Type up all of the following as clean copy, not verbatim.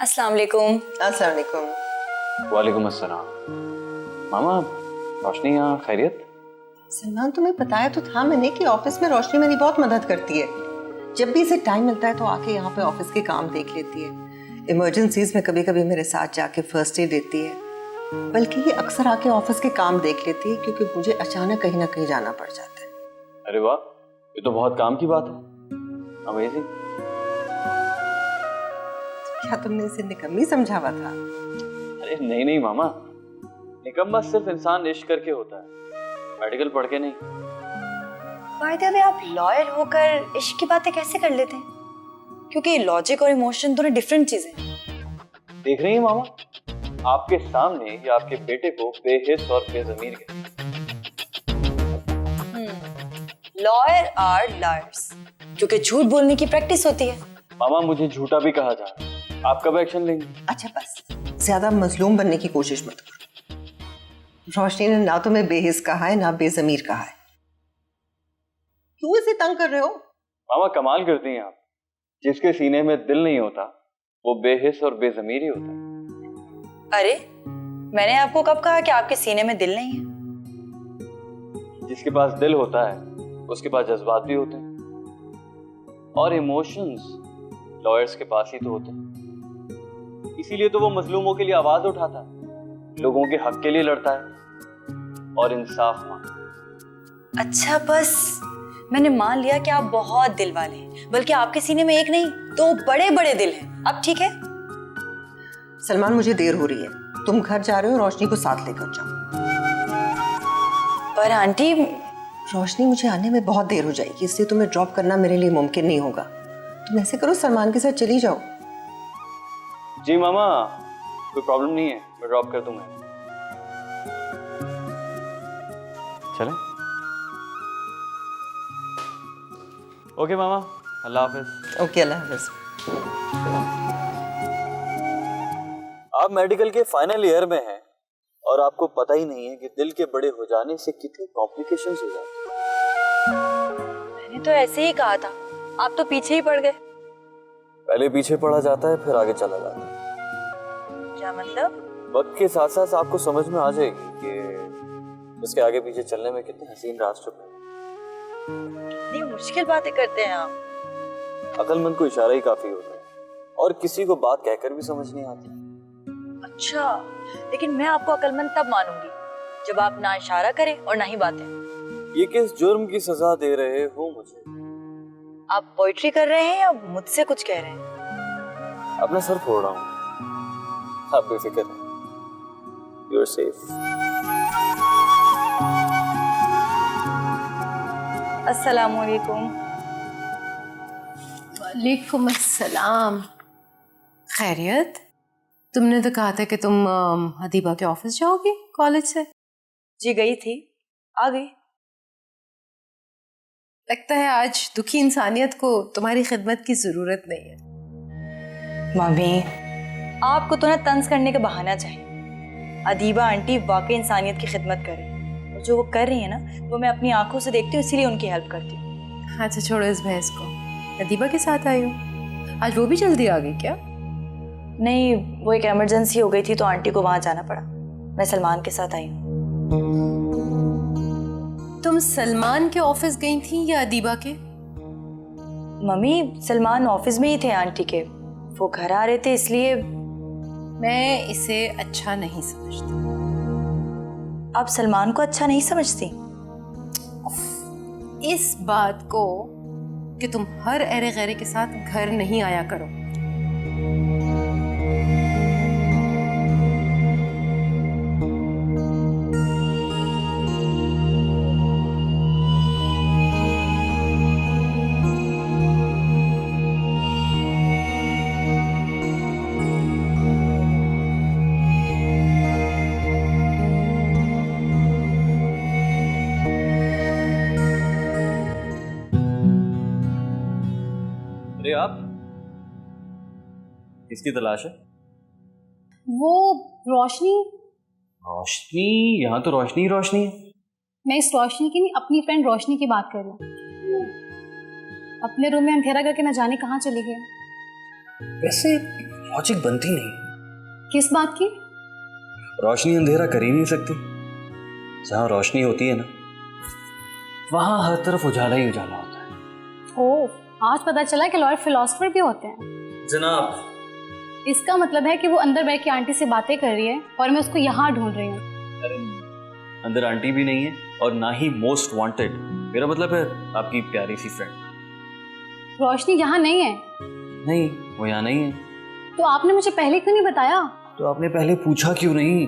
अस्सलाम वालेकुम। अस्सलाम वालेकुम। वालेकुम अस्सलाम। मामा, रोशनी यहाँ खैरियत? सलमान, तुम्हें बताया तो था मैंने कि ऑफिस में रोशनी मेरी बहुत मदद करती है। जब भी इसे टाइम मिलता है तो आके यहाँ पे ऑफिस के काम देख लेती है। इमरजेंसीज में कभी कभी मेरे साथ जाके फर्स्ट एड देती है, बल्कि ये अक्सर आके ऑफिस के काम देख लेती है क्योंकि मुझे अचानक कहीं ना कहीं जाना पड़ जाता है। अरे वाह, ये तो बहुत काम की बात है। अमेजिंग। क्या तुमने इसे निकम्मी समझा हुआ था? अरे नहीं नहीं मामा, निकम्मा सिर्फ इंसान इश्क करके होता है, मेडिकल पढ़ के नहीं। बाय द वे, आप लॉयर होकर इश्क की बातें कैसे कर लेते हैं? क्योंकि लॉजिक और इमोशन दोनों डिफरेंट चीजें हैं। देख रही हैं मामा, आपके सामने ये आपके बेटे को बेहिस और बेज़मीर कहते हैं। लॉयर आर लायर्स, क्योंकि झूठ बोलने की प्रैक्टिस होती है। मामा, मुझे झूठा भी कहा जा रहा है, आप कब एक्शन लेंगे? अच्छा बस, ज्यादा मजलूम बनने की कोशिश मत करो। रोशनी ने ना तुम्हें बेहिस कहा है ना बेजमीर कहा है। क्यों इसे तंग कर रहे हो? मामा कमाल करती हैं आप। जिसके सीने में दिल नहीं होता वो बेहिस और बेज़मीर ही होता है। अरे, मैंने आपको कब कहा कि आपके सीने में दिल नहीं है? जिसके पास दिल होता है उसके पास जज्बात भी होते हैं, और इमोशंस लॉयर्स के पास ही तो होते हैं। इसीलिए तो वो मजलूमों के लिए आवाज उठाता है, लोगों के हक के लिए लड़ता है और इंसाफ मांगता है। अच्छा बस, मैंने मान लिया कि आप बहुत दिल वाले हैं, बल्कि आपके सीने में एक नहीं दो बड़े बड़े दिल हैं। अब ठीक है? सलमान, मुझे देर हो रही है, तुम घर जा रहे हो, रोशनी को साथ लेकर जाओ। पर आंटी, रोशनी, मुझे आने में बहुत देर हो जाएगी, इसलिए तुम्हें ड्रॉप करना मेरे लिए मुमकिन नहीं होगा। तुम ऐसे करो, सलमान के साथ चली जाओ। जी मामा, कोई प्रॉब्लम नहीं है, मैं ड्रॉप कर दूंगा। चलें? ओके मामा, अल्लाह हाफिज। ओके, अल्लाह हाफिज। आप मेडिकल के फाइनल ईयर में हैं और आपको पता ही नहीं है कि दिल के बड़े हो जाने से कितनी कॉम्प्लिकेशंस हो जाती हैं। मैंने तो ऐसे ही कहा था, आप तो पीछे ही पड़ गए। पहले पीछे पड़ा जाता है फिर आगे चला जाता है। क्या मतलब? वक्त के साथ साथ आपको समझ में आ जाएगी कि उसके आगे पीछे चलने में कितने हसीन रास्ते हैं। इतनी मुश्किल बातें करते हैं आप। अक्लमंद को इशारा ही काफी होता है, और किसी को बात कहकर भी समझ नहीं आती। अच्छा, लेकिन मैं आपको अक्लमंद तब मानूंगी जब आप ना इशारा करें और ना ही बातें। ये किस जुर्म की सजा दे रहे हो मुझे? आप पोइट्री कर रहे हैं या मुझसे कुछ कह रहे हैं? अपना सर फोड़ रहा हूँ, आप बेफिक्र हैं, यू आर सेफ। अस्सलाम वालेकुम। वालेकुम अस्सलाम। खैरियत? तुमने तो कहा था कि तुम हदीबा के ऑफिस जाओगी कॉलेज से। जी गई थी, आ गई। लगता है आज दुखी इंसानियत को तुम्हारी खिदमत की जरूरत नहीं है। मम्मी, आपको तो ना तंज करने का बहाना चाहिए। अदीबा आंटी वाकई इंसानियत की खिदमत कर रही है, और जो वो कर रही है ना, वो मैं अपनी आंखों से देखती हूँ, इसीलिए उनकी हेल्प करती हूँ। अच्छा छोड़ो इस बहस को। अदीबा के साथ आई हो? आज वो भी जल्दी आ गई क्या? नहीं, वो एक इमरजेंसी हो गई थी तो आंटी को वहां जाना पड़ा। मैं सलमान के साथ आई हूँ। तुम सलमान के ऑफिस गई थी या अदीबा के? मम्मी, सलमान ऑफिस में ही थे आंटी के, वो घर आ रहे थे इसलिए। मैं इसे अच्छा नहीं समझती। आप सलमान को अच्छा नहीं समझती? इस बात को कि तुम हर अरे गैरे के साथ घर नहीं आया करो। अरे आप किसकी तलाश है? वो रोशनी। रोशनी? यहाँ तो रोशनी रोशनी है। मैं इस रोशनी की नहीं, अपनी फ्रेंड रोशनी की बात कर रही हूँ। अपने रूम में अंधेरा करके न जाने कहाँ चली गई। वैसे लॉजिक बनती नहीं। किस बात की? रोशनी अंधेरा कर ही नहीं सकती। जहां रोशनी होती है ना, वहां हर तरफ उजाला ही उजाला होता है। ओह, आज पता चला कि लॉयर फिलोसफर भी होते हैं। जनाब, इसका मतलब है कि वो अंदर बैठ के आंटी से बातें कर रही है और मैं उसको यहाँ ढूंढ रही हूँ। अंदर आंटी भी नहीं है और ना ही मोस्ट वांटेड। मेरा मतलब है आपकी प्यारी सी फ्रेंड। रोशनी यहाँ नहीं है। नहीं, वो यहाँ नहीं है। तो आपने मुझे पहले क्यों नहीं बताया? तो आपने पहले पूछा क्यों नहीं?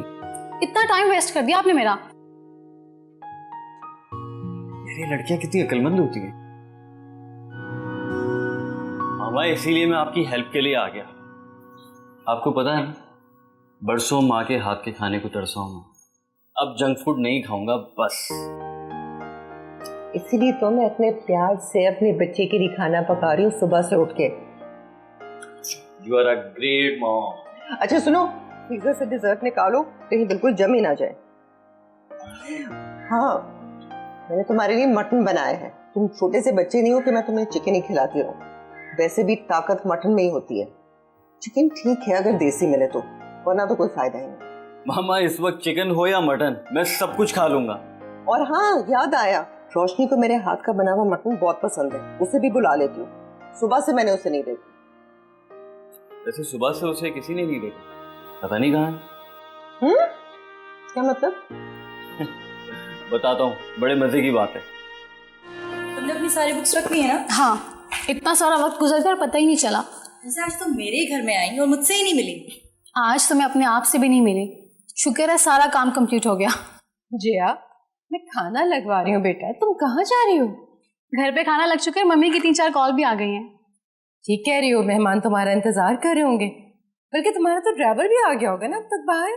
इतना टाइम वेस्ट कर दिया आपने मेरा। मेरी लड़कियां कितनी अक्लमंद होती हैं। मामा, इसीलिए मैं आपकी हेल्प के लिए आ गया। आपको पता है ना, बरसों माँ के हाथ के खाने को तरसा हूं मैं। अब जंक फूड नहीं खाऊंगा बस। इसीलिए तो मैं अपने प्यार से अपने बच्चे के लिए खाना पका रही हूँ सुबह से उठ के। You are a great mom. अच्छा सुनो, फ्रीजर से डिजर्ट निकालो, कहीं बिल्कुल जम ही ना जाए। हाँ, मैंने तुम्हारे लिए मटन बनाया है। तुम छोटे से बच्चे नहीं हो कि मैं तुम्हें चिकन ही खिलाती रहूं। वैसे भी ताकत मटन में ही होती है। चिकन ठीक है अगर देसी मिले तो, वरना तो कोई फायदा ही नहीं। मामा, इस वक्त चिकन हो या मटन, मैं सब कुछ खा लूंगा। और हाँ, याद आया, रोशनी को मेरे हाथ का बना हुआ मटन बहुत पसंद है। उसे भी बुला लेती हूँ। सुबह से मैंने उसे नहीं देखा। वैसे सुबह से उसे किसी ने नहीं देखा, पता नहीं कहाँ है। क्या मतलब? बताता हूँ, बड़े मजे की बात है। तुमने अपनी सारी बुक्स रख ली है ना? हाँ, इतना सारा वक्त गुजर गया और पता ही नहीं चला। वैसे आज तुम मेरे ही घर में आई और मुझसे ही नहीं मिली। आज तो मैं अपने आप से भी नहीं मिली। शुक्र है सारा काम कंप्लीट हो गया। जिया, मैं खाना लगवा रही हूँ बेटा, तुम कहाँ जा रही हो? घर पे खाना लग चुका है, मम्मी की 3-4 कॉल भी आ गई हैं। ठीक कह रही हो, मेहमान तुम्हारा इंतजार कर रहे होंगे। बल्कि तुम्हारा तो ड्राइवर भी आ गया होगा ना अब तक बाहर।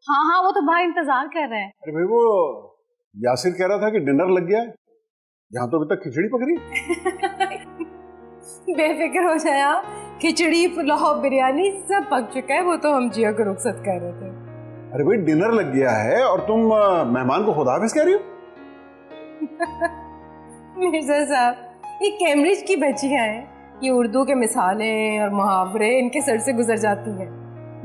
हाँ हाँ, वो तो बाहर इंतजार कर रहे हैं। अरे भाई, वो यासिर कह रहा था कि डिनर लग गया है। यहाँ तो अभी तक खिचड़ी पक रही। बेफिक्र हो जाए आप, खिचड़ी पुलाव बिरयानी सब पक चुका है। वो तो हम जिया को रुखसत कर रहे थे। अरे भाई, डिनर लग गया है और तुम मेहमान को खुदाफिज कह रही हो। मिर्जा साहब, ये कैम्ब्रिज की बच्चियां हैं। ये उर्दू के मिसाले और मुहावरे इनके सर से गुजर जाती हैं।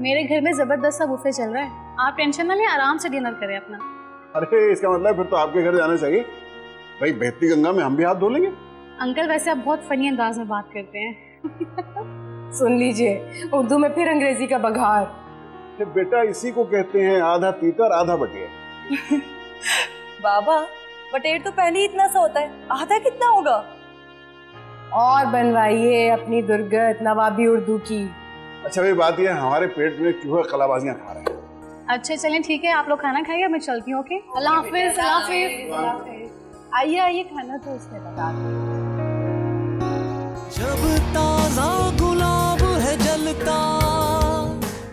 मेरे घर में जबरदस्त सा बुफे चल रहा है। आप टेंशन ना लें, आराम से डिनर करें अपना। अरे इसका मतलब फिर तो आपके घर जाना चाहिए। भाई, बहती गंगा में हम भी हाथ धो लेंगे। अंकल, वैसे आप बहुत फनी अंदाज में बात करते हैं। सुन लीजिए, उर्दू में फिर अंग्रेजी का बघार। बेटा, इसी को कहते हैं आधा तीतर आधा बटिया। बाबा, बटेर तो पहले ही इतना सा होता है, आधा कितना होगा? और बनवाइए अपनी दुर्गत नवाबी उर्दू की। अच्छा भाई, बात यह है, हमारे पेट में चूहे कलाबाजियां खा रहे हैं। अच्छा चलें, ठीक है, आप लोग खाना खाइए, मैं चलती हूँ। ओके, अल्लाह हाफिज। अल्लाह हाफिज। आइए आइए, खाना तो उसने बता दिया। जब